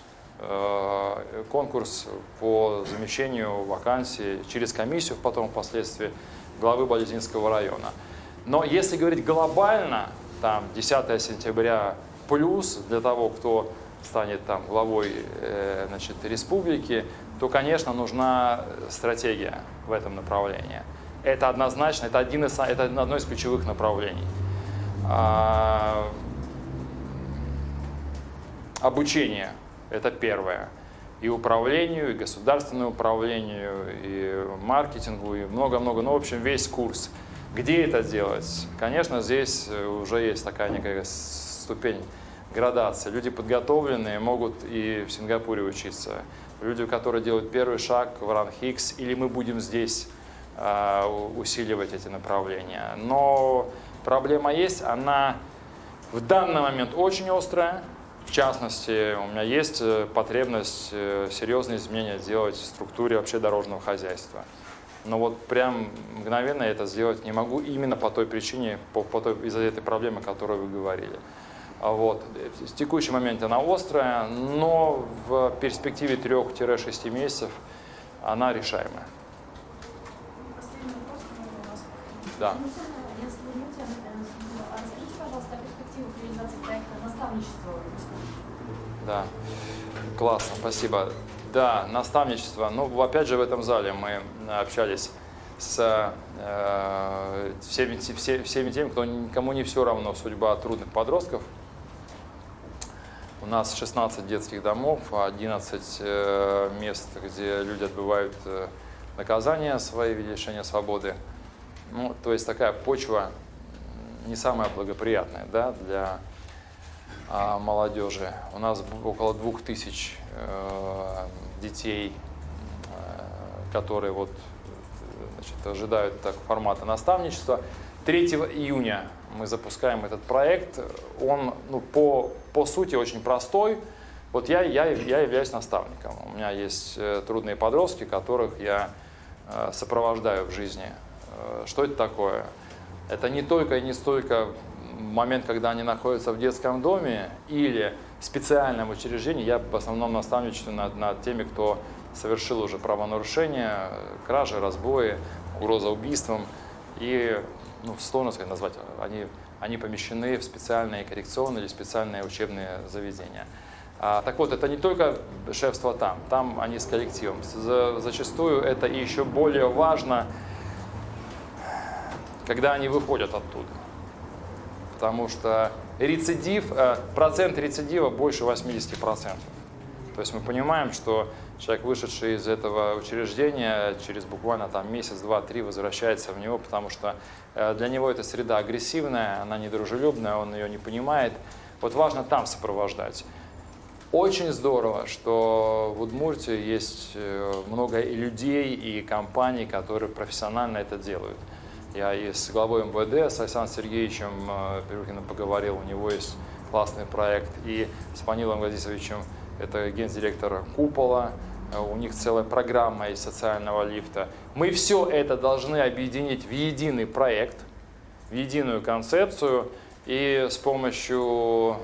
Конкурс по замещению вакансий через комиссию потом впоследствии главы Болезинского района. Но если говорить глобально, там 10 сентября плюс для того, кто станет там главой значит, республики, то, конечно, нужна стратегия в этом направлении. Это однозначно, это одно из ключевых направлений. Обучение – это первое. И управлению, и государственному управлению, и маркетингу, и много-много. Ну, в общем, весь курс. Где это делать? Конечно, здесь уже есть такая некая ступень градации. Люди подготовленные могут и в Сингапуре учиться. Люди, которые делают первый шаг в РАНХИКС, или мы будем здесь усиливать эти направления. Но проблема есть, она в данный момент очень острая. В частности, у меня есть потребность серьезные изменения делать в структуре вообще дорожного хозяйства. Но вот прям мгновенно я это сделать не могу именно по той причине, из-за этой проблемы, о которой вы говорили. Вот. В текущий момент она острая, но в перспективе 3-6 месяцев она решаемая. Последний вопрос, у нас. Да. Расскажите, пожалуйста, о перспективах реализации проекта наставничества. Да, классно, спасибо. Да, наставничество. Ну, опять же, в этом зале мы общались с всеми теми, кому не все равно судьба трудных подростков. У нас 16 детских домов, 11 мест, где люди отбывают наказания свои в виде лишения свободы. Ну, то есть такая почва не самая благоприятная, да, для молодежи. У нас около 2000 детей, которые вот, значит, ожидают так формата наставничества. 3 июня мы запускаем этот проект. Он, ну, по сути очень простой. Вот я являюсь наставником. У меня есть трудные подростки, которых я сопровождаю в жизни. Что это такое? Это не только и не столько момент, когда они находятся в детском доме или в специальном учреждении. Я в основном наставничаю над теми, кто совершил уже правонарушения, кражи, разбои, угроза убийством. И, ну, сложно сказать, назвать, они помещены в специальные коррекционные или специальные учебные заведения. Так вот, это не только шефство там они с коллективом. Зачастую это еще более важно, когда они выходят оттуда. Потому что процент рецидива больше 80%. То есть мы понимаем, что человек, вышедший из этого учреждения, через буквально там месяц, 2, 3 возвращается в него, потому что для него эта среда агрессивная, она недружелюбная, он ее не понимает. Вот важно там сопровождать. Очень здорово, что в Удмуртии есть много и людей, и компаний, которые профессионально это делают. Я и с главой МВД, с Александром Сергеевичем Перухиным поговорил, у него есть классный проект, и с Фанилом Газисовичем, это гендиректор Купола, у них целая программа из социального лифта. Мы все это должны объединить в единый проект, в единую концепцию, и с помощью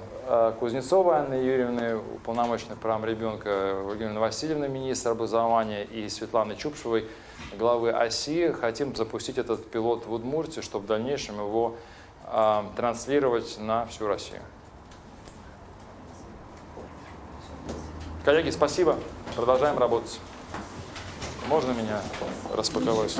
Кузнецовой Анны Юрьевны, уполномоченной по правам ребенка, Владимира Васильевны, министра образования, и Светланы Чупшевой, главы ОСИ, хотим запустить этот пилот в Удмуртии, чтобы в дальнейшем его транслировать на всю Россию. Коллеги, спасибо. Продолжаем работать. Можно меня распаковать?